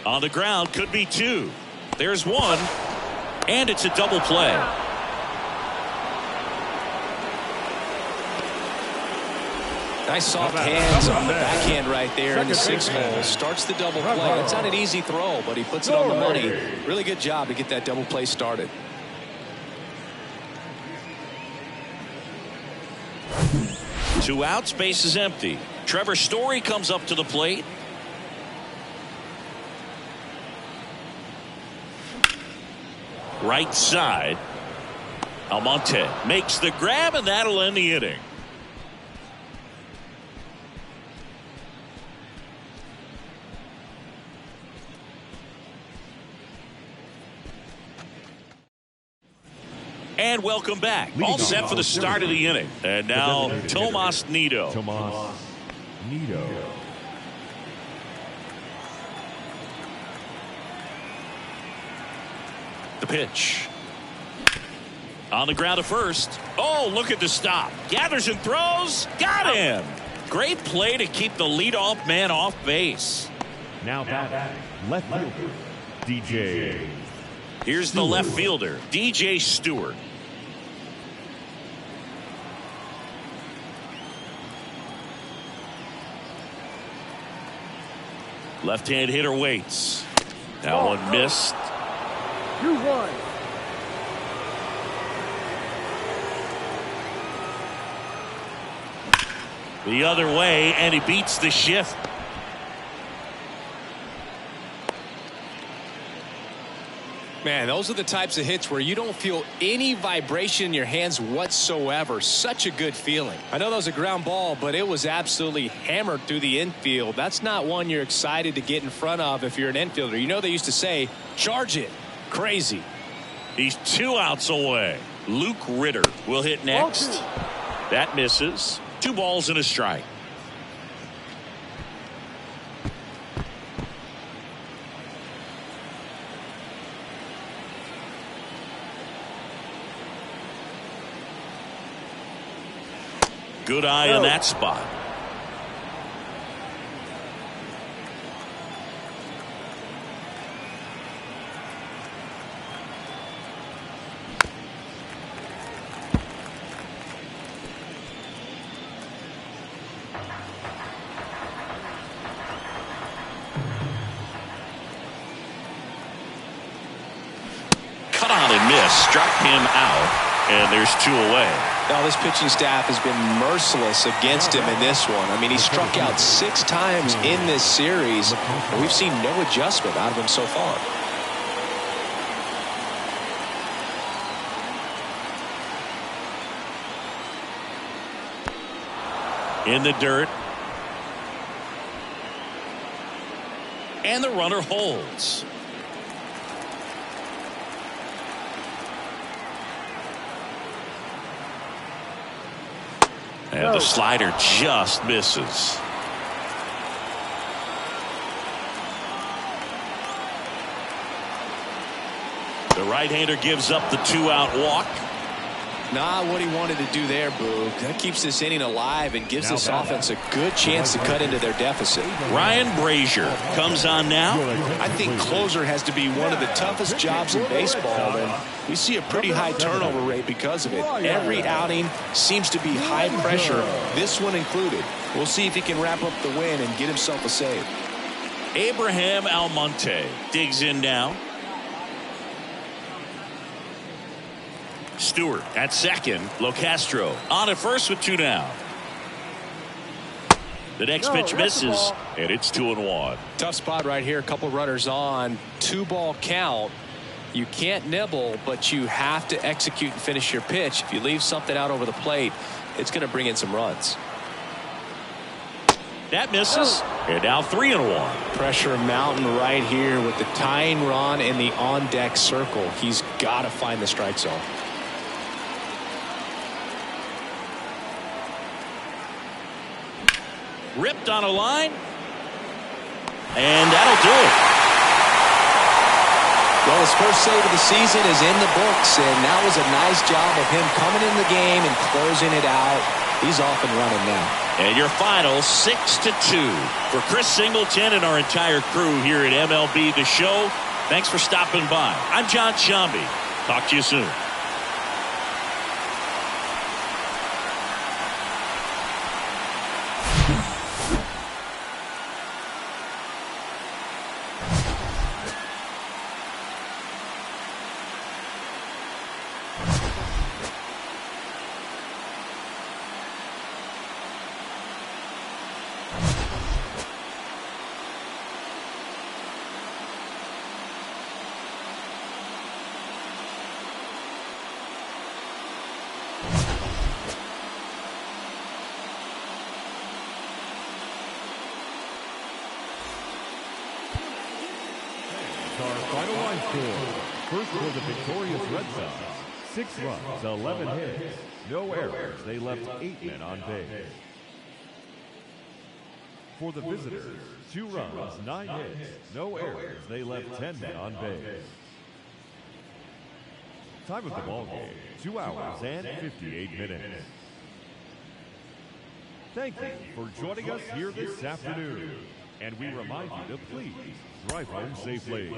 Speaker 1: On the ground, could be two. There's one, and it's a double play.
Speaker 2: Nice soft hands on the backhand right there in the 6-hole. Starts the double play. It's not an easy throw, but he puts it on the money. Really good job to get that double play started.
Speaker 1: Two outs, base is empty. Trevor Story comes up to the plate. Right side. Almonte makes the grab, and that'll end the inning. And welcome back. All set for the start of the inning. And now Tomas Nido.
Speaker 3: Tomas Nido.
Speaker 1: The pitch. On the ground to first. Oh, look at the stop. Gathers and throws. Got him. Great play to keep the leadoff man off base.
Speaker 3: Now back, left fielder, DJ.
Speaker 1: Here's the left fielder, DJ Stewart. Left-hand hitter waits. That one missed.
Speaker 4: 2-1.
Speaker 1: The other way, and he beats the shift.
Speaker 2: Man, those are the types of hits where you don't feel any vibration in your hands whatsoever. Such a good feeling. I know that was a ground ball, but it was absolutely hammered through the infield. That's not one you're excited to get in front of if you're an infielder. You know they used to say, charge it. Crazy.
Speaker 1: He's 2 outs away. Luke Ritter will hit next. That misses. 2 balls and a strike. Good eye on that spot. Cut on and miss. Struck him out. And there's 2 away.
Speaker 2: Now this pitching staff has been merciless against him in this one. I mean, he struck out 6 times in this series, and we've seen no adjustment out of him so far.
Speaker 1: In the dirt. And the runner holds. And the slider just misses. The right-hander gives up the 2-out walk.
Speaker 2: Not what he wanted to do there, Boog. That keeps this inning alive and gives this offense a good chance to cut into their deficit.
Speaker 1: Ryan Brazier comes on now.
Speaker 2: I think closer has to be one of the toughest jobs in baseball, and we see a pretty high turnover rate because of it. Every outing seems to be high pressure, this one included. We'll see if he can wrap up the win and get himself a save.
Speaker 1: Abraham Almonte digs in now. Stewart at second. Locastro on at first with 2 down. The next pitch misses, and it's 2-1.
Speaker 2: Tough spot right here. A couple runners on. 2-ball count. You can't nibble, but you have to execute and finish your pitch. If you leave something out over the plate, it's going to bring in some runs.
Speaker 1: That misses, and now 3-1.
Speaker 2: Pressure mountain right here with the tying run in the on-deck circle. He's got to find the strike zone.
Speaker 1: Ripped on a line, and that'll do it.
Speaker 2: Well, his first save of the season is in the books, and that was a nice job of him coming in the game and closing it out. He's off and running now.
Speaker 1: And your final 6-2. For Chris Singleton and our entire crew here at MLB The Show, thanks for stopping by. I'm John Sciambi. Talk to you soon.
Speaker 3: Our final line score. First for the victorious Red Sox, 6 runs, 11 hits, no errors. They left 8 men on base. For the visitors, 2 runs, 9 hits, no errors. They left 10 men on base. Time of the ball game, 2 hours and 58 minutes. Thank you for joining us here this afternoon. And we remind you to please drive home safely.